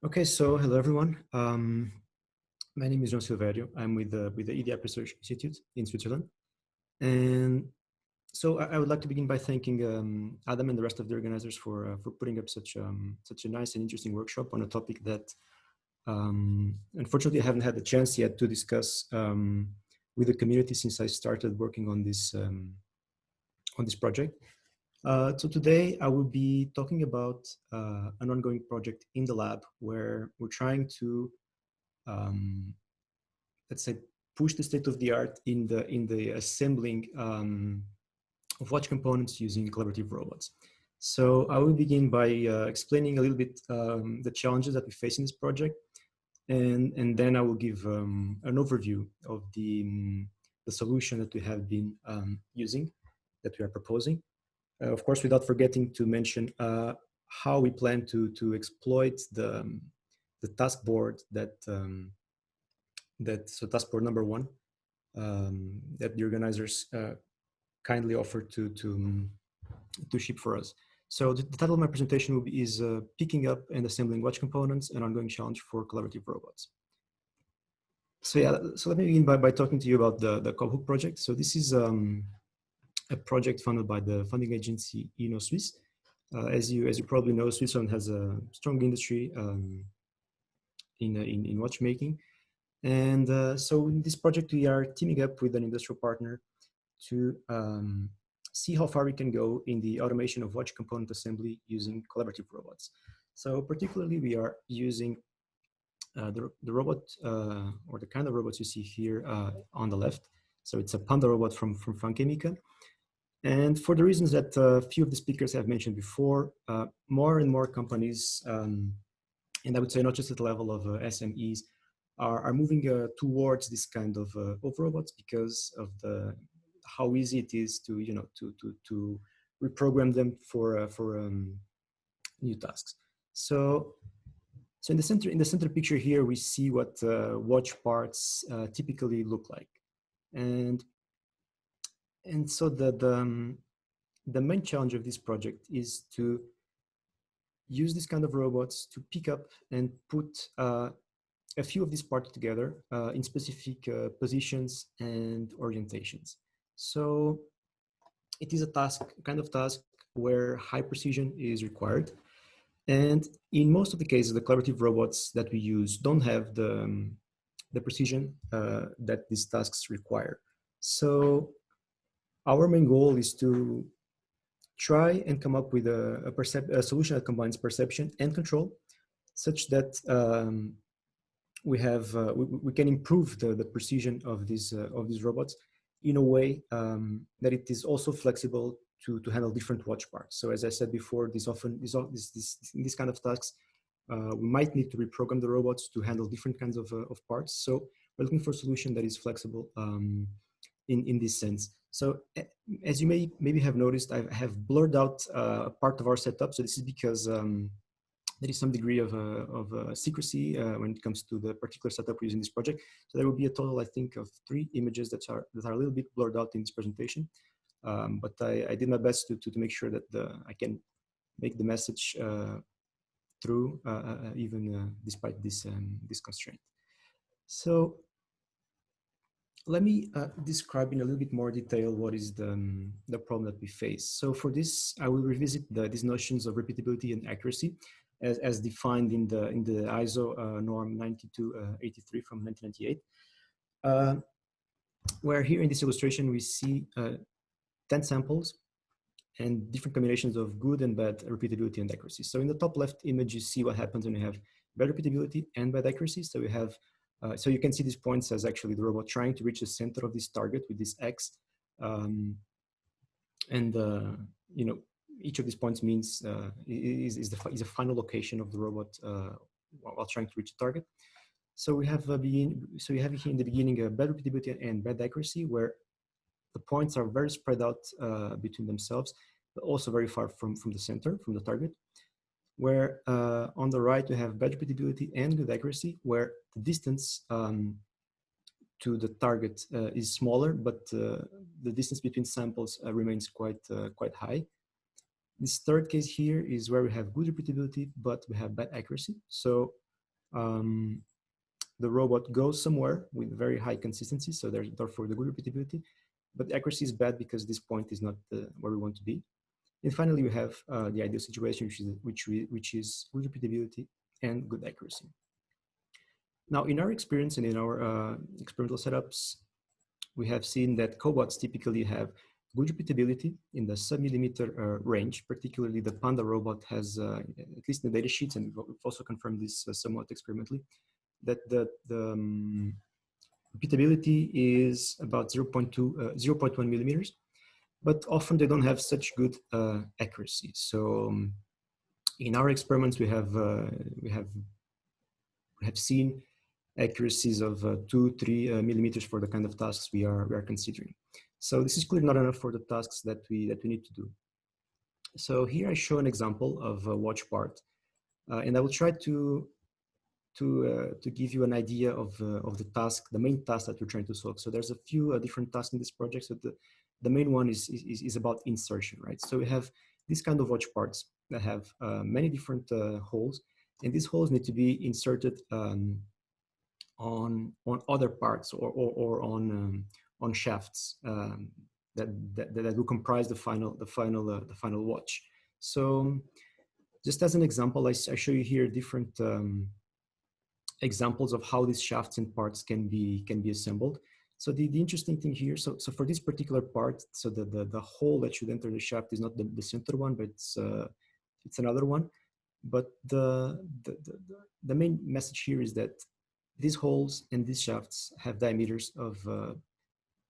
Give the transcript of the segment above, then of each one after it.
Okay, so hello everyone. My name is Joao Silverio. I'm with the Idiap Research Institute in Switzerland, and so I would like to begin by thanking Adam and the rest of the organizers for putting up such a nice and interesting workshop on a topic that unfortunately I haven't had the chance yet to discuss with the community since I started working on this project. So today I will be talking about an ongoing project in the lab where we're trying to um, let's say push the state of the art in the assembling of watch components using collaborative robots. So I will begin by explaining a little bit the challenges that we face in this project, and then I will give an overview of the solution that we have been using, that we are proposing. Of course, without forgetting to mention how we plan to exploit the task board so task board number one that the organizers kindly offered to ship for us. So the title of my presentation is Picking Up and Assembling Watch Components, an Ongoing Challenge for Collaborative Robots. So yeah, so let me begin by talking to you about the COBHOOK project. So this is a project funded by the funding agency Swiss. As you probably know, Switzerland has a strong industry in watchmaking. And so in this project, we are teaming up with an industrial partner to see how far we can go in the automation of watch component assembly using collaborative robots. So particularly, we are using the robot or the kind of robots you see here on the left. So it's a Panda robot from Funchemica. And for the reasons that a few of the speakers have mentioned before, more and more companies, and I would say not just at the level of SMEs, are moving towards this kind of robots because of how easy it is to to reprogram them for new tasks. So in the center picture here we see what watch parts typically look like, and so the main challenge of this project is to use this kind of robots to pick up and put a few of these parts together in specific positions and orientations. So it is a kind of task where high precision is required. And in most of the cases, the collaborative robots that we use don't have the precision that these tasks require. So our main goal is to try and come up with a solution that combines perception and control, such that we can improve the precision of these robots in a way that it is also flexible to handle different watch parts. So as I said before, these kind of tasks, we might need to reprogram the robots to handle different kinds of parts. So we're looking for a solution that is flexible in this sense. So as you maybe have noticed, I have blurred out part of our setup. So this is because there is some degree of secrecy when it comes to the particular setup we're using this project. So there will be a total, I think, of 3 images that are a little bit blurred out in this presentation. But I did my best to make sure that I can make the message through even despite this constraint. So let me describe in a little bit more detail what is the problem that we face. So for this, I will revisit these notions of repeatability and accuracy as defined in the ISO norm 9283 from 1998, where here in this illustration we see 10 samples and different combinations of good and bad repeatability and accuracy. So in the top left image, you see what happens when you have bad repeatability and bad accuracy. So we have, so you can see these points as actually the robot trying to reach the center of this target with this X. Each of these points means is a final location of the robot while trying to reach the target. So we have here in the beginning a bad repeatability and bad accuracy, where the points are very spread out between themselves, but also very far from the center, from the target. Where on the right we have bad repeatability and good accuracy, where the distance to the target is smaller, but the distance between samples remains quite high. This third case here is where we have good repeatability, but we have bad accuracy. So The robot goes somewhere with very high consistency, so there's therefore the good repeatability, but accuracy is bad because this point is not where we want to be. And finally, we have the ideal situation, which is good repeatability and good accuracy. Now, in our experience and in our experimental setups, we have seen that cobots typically have good repeatability in the sub-millimeter range. Particularly, the Panda robot has, at least in the data sheets, and we've also confirmed this somewhat experimentally, that the repeatability is about 0.1 millimeters, but often they don't have such good accuracy. So in our experiments, we have seen accuracies of 2-3 millimeters for the kind of tasks we are considering. So this is clearly not enough for the tasks that we need to do. So here I show an example of a watch part, and I will try to give you an idea of the task, the main task that we're trying to solve. So there's a few different tasks in this project. So the main one is about insertion, right? So we have this kind of watch parts that have many different holes, and these holes need to be inserted on other parts or on shafts that will comprise the final watch. So just as an example, I show you here different examples of how these shafts and parts can be assembled. So the interesting thing here, so for this particular part, so the hole that should enter the shaft is not the center one, but it's another one. But the main message here is that these holes and these shafts have diameters of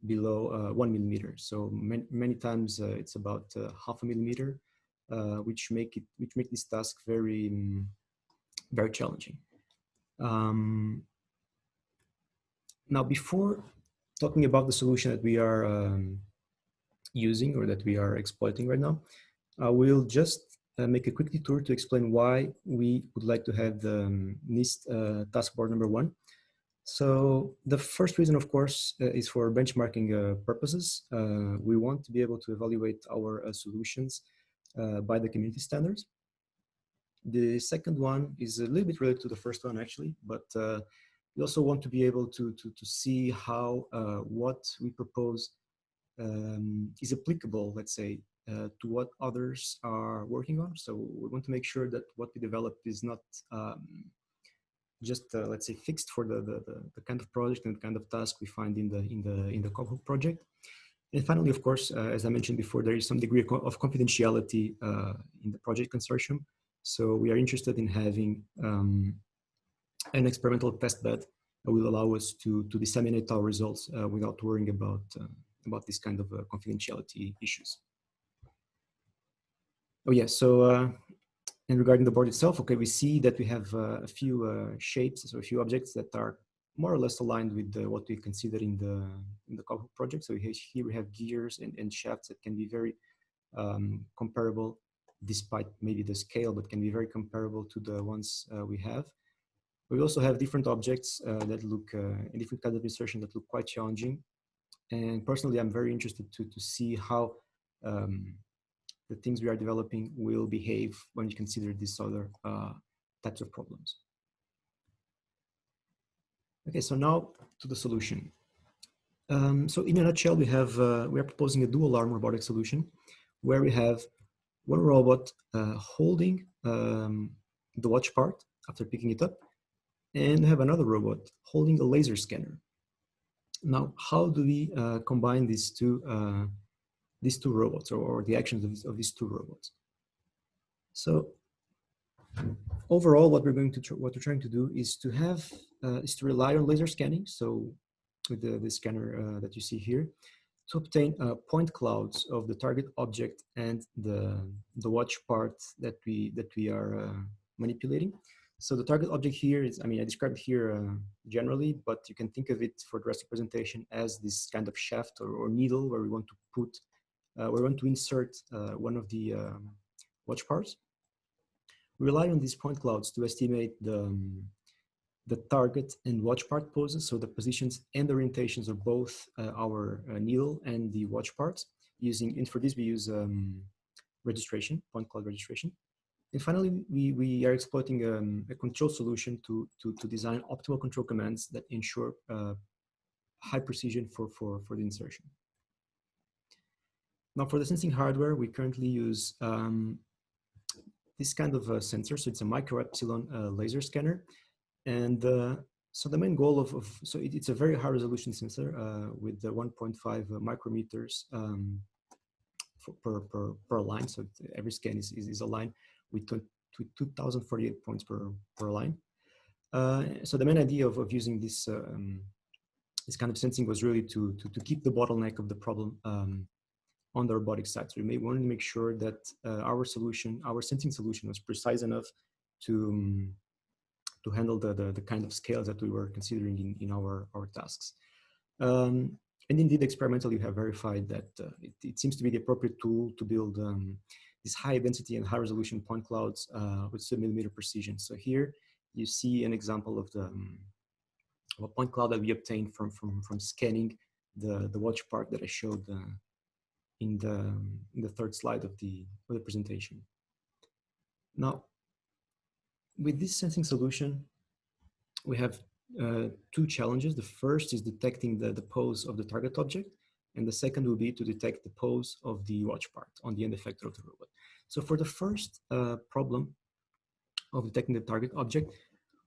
below 1 millimeter. So many times it's about half a millimeter, which make this task very very challenging. Now, before talking about the solution that we are using or that we are exploiting right now, I will just make a quick detour to explain why we would like to have the NIST task board number 1. So the first reason, of course, is for benchmarking purposes. We want to be able to evaluate our solutions by the community standards. The second one is a little bit related to the first one, actually, but we also want to be able to see how what we propose is applicable, let's say, to what others are working on. So we want to make sure that what we develop is not just let's say fixed for the kind of project and kind of task we find in the Cobhook project. And finally, of course, as I mentioned before, there is some degree of confidentiality in the project consortium. So we are interested in having an experimental test bed that will allow us to disseminate our results without worrying about this kind of confidentiality issues. Oh yeah, so and regarding the board itself, okay, we see that we have a few shapes, so a few objects that are more or less aligned with what we consider in the Cobhook project. So here we have gears and shafts that can be very comparable, despite maybe the scale, but can be very comparable to the ones we have. We also have different objects that look, and different kinds of insertion that look quite challenging. And personally, I'm very interested to see how the things we are developing will behave when you consider these other types of problems. Okay, so now to the solution. So in a nutshell, we are proposing a dual arm robotic solution where we have one robot holding the watch part after picking it up, and have another robot holding a laser scanner. Now, how do we combine these two robots, or the actions of these two robots? So overall, what we're trying to do is to rely on laser scanning. So with the scanner that you see here, to obtain point clouds of the target object and the watch part that we are manipulating. So the target object here is, I described it here generally, but you can think of it for the rest of the presentation as this kind of shaft or needle where we want to insert one of the watch parts. We rely on these point clouds to estimate the target and watch part poses, so the positions and orientations of both our needle and the watch parts, and for this we use registration, point cloud registration. And finally, we are exploiting a control solution to design optimal control commands that ensure high precision for the insertion. Now, for the sensing hardware, we currently use this kind of a sensor. So it's a micro epsilon laser scanner. And so the main goal so it's a very high resolution sensor with the 1.5 micrometers per line. So every scan is a line with 2048 points per line. So the main idea of using this kind of sensing was really to keep the bottleneck of the problem on the robotic side. So we wanted to make sure that our sensing solution was precise enough to handle the kind of scales that we were considering in our tasks. And indeed, experimentally, we have verified that it seems to be the appropriate tool to build these high density and high resolution point clouds with sub-millimeter precision. So here you see an example of a point cloud that we obtained from scanning the watch part that I showed in the third slide of the presentation. Now, with this sensing solution, we have two challenges. The first is detecting the pose of the target object, and the second will be to detect the pose of the watch part on the end effector of the robot. So for the first problem of detecting the target object,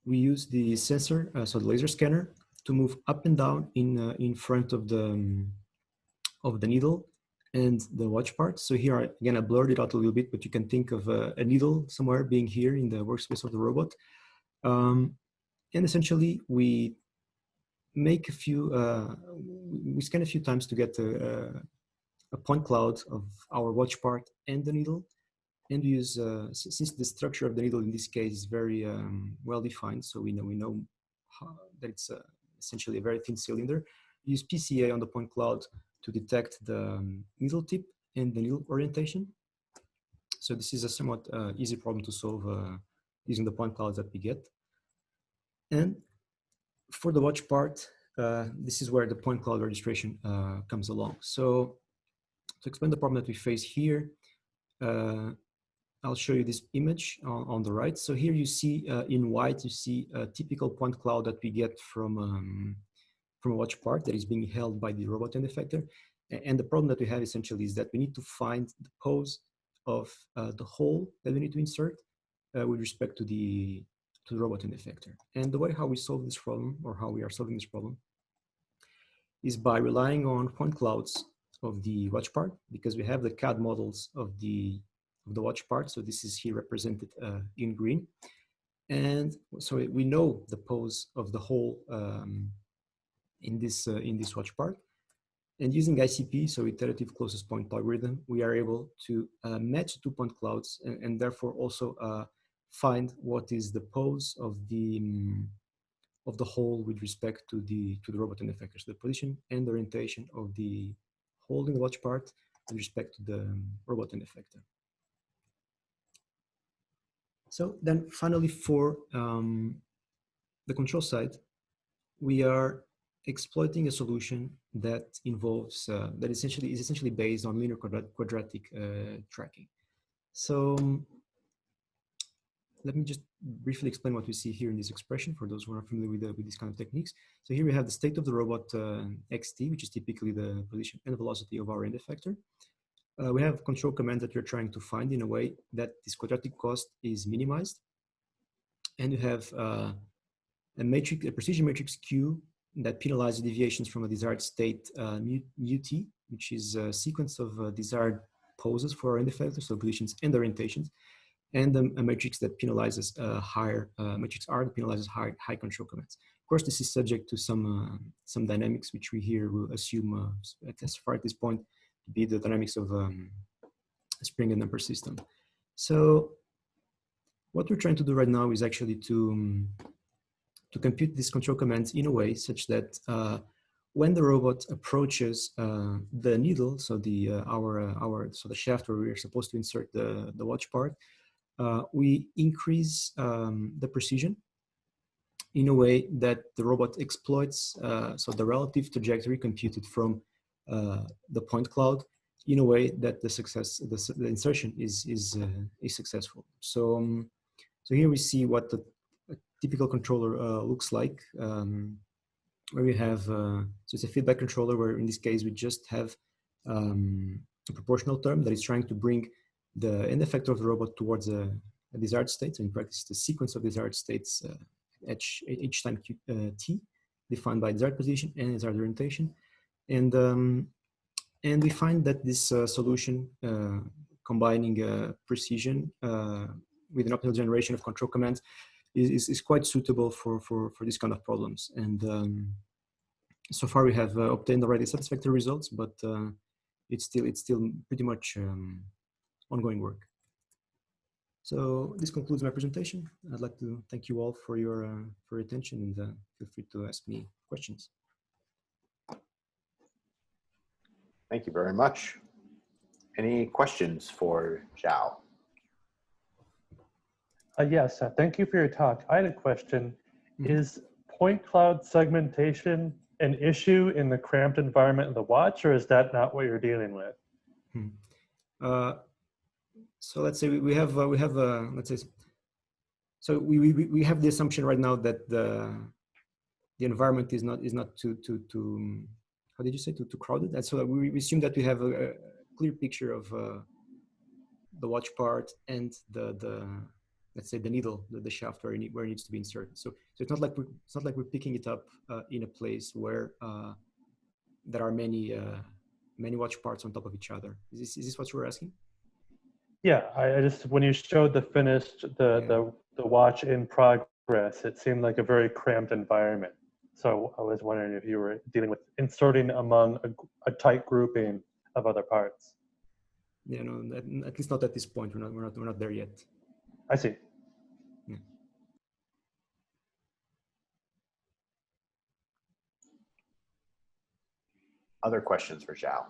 we use the sensor, so the laser scanner, to move up and down in front of the needle and the watch part. So here, again, I blurred it out a little bit, but you can think of a needle somewhere being here in the workspace of the robot. And essentially, we make we scan a few times to get a point cloud of our watch part and the needle. And we use, since the structure of the needle in this case is very well defined, so we know that it's essentially a very thin cylinder, we use PCA on the point cloud to detect the needle tip and the needle orientation. So this is a somewhat easy problem to solve using the point clouds that we get. And for the watch part, this is where the point cloud registration comes along. So to explain the problem that we face here, I'll show you this image on the right. So here you see in white, you see a typical point cloud that we get from a watch part that is being held by the robot end effector. And the problem that we have essentially is that we need to find the pose of the hole that we need to insert with respect to the robot end effector. And the way how we solve this problem, or how we are solving this problem, is by relying on point clouds of the watch part, because we have the CAD models of the watch part. So this is here represented in green. And so we know the pose of the hole in this watch part. And using ICP, so iterative closest point algorithm, we are able to match 2 point clouds and therefore also find what is the pose of the hole with respect to the robot end effector. So the position and the orientation of the hole in the watch part with respect to the robot end effector. So then finally for the control side, we are exploiting a solution that involves, that is essentially based on linear quadratic tracking. So let me just briefly explain what we see here in this expression for those who are familiar with these kind of techniques. So here we have the state of the robot xt, which is typically the position and velocity of our end effector. We have control commands that we're trying to find in a way that this quadratic cost is minimized. And you have a precision matrix Q that penalizes deviations from a desired state mu t, which is a sequence of desired poses for our end effector, so positions and orientations, and a matrix that penalizes matrix R that penalizes high control commands. Of course, this is subject to some dynamics, which we here will assume as far at this point to be the dynamics of a spring and damper system. So what we're trying to do right now is actually to compute these control commands in a way such that when the robot approaches the needle, so the shaft where we are supposed to insert the watch part, we increase the precision in a way that the robot exploits so the relative trajectory computed from the point cloud in a way that the insertion is successful. So here we see what a typical controller looks like, where we have, so it's a feedback controller where in this case we just have a proportional term that is trying to bring the end effector of the robot towards a desired state. So in practice, the sequence of desired states each time t, defined by desired position and desired orientation. And we find that this solution, combining precision with an optimal generation of control commands, is quite suitable for this kind of problems. And so far we have obtained already satisfactory results, but it's still pretty much ongoing work. So this concludes my presentation. I'd like to thank you all for your attention, and feel free to ask me questions. Thank you very much. Any questions for Joao? Yes, thank you for your talk. I had a question. Is point cloud segmentation an issue in the cramped environment of the watch, or is that not what you're dealing with? So let's say we have let's say, so we have the assumption right now that the environment is not too how did you say, too crowded, and so we assume that we have a clear picture of the watch part and the let's say the needle, the shaft where it needs to be inserted. So it's not like we're picking it up in a place where there are many watch parts on top of each other. Is this what you were asking? Yeah, I just, when you showed the finished, the watch in progress, it seemed like a very cramped environment. So I was wondering if you were dealing with inserting among a tight grouping of other parts. Yeah, no, at least not at this point. We're not there yet. I see. Yeah. Other questions for Joao?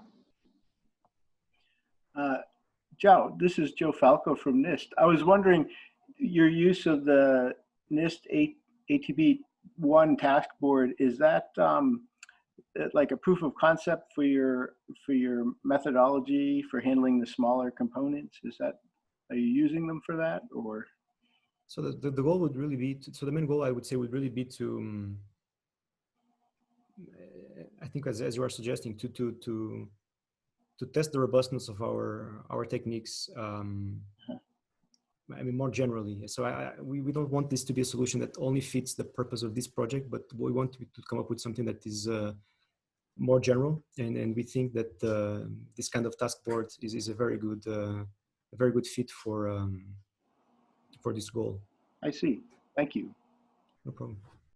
Joao, this is Joe Falco from NIST. I was wondering your use of the NIST ATB1 task board, is that like a proof of concept for your methodology for handling the smaller components? Are you using them for that, or? So the goal would really be so the main goal, I would say, would really be to I think as you are suggesting, to test the robustness of our techniques. I mean, more generally. So we don't want this to be a solution that only fits the purpose of this project, but we want to come up with something that is more general. And we think that this kind of task board is a very good fit for this goal. I see. Thank you. No problem.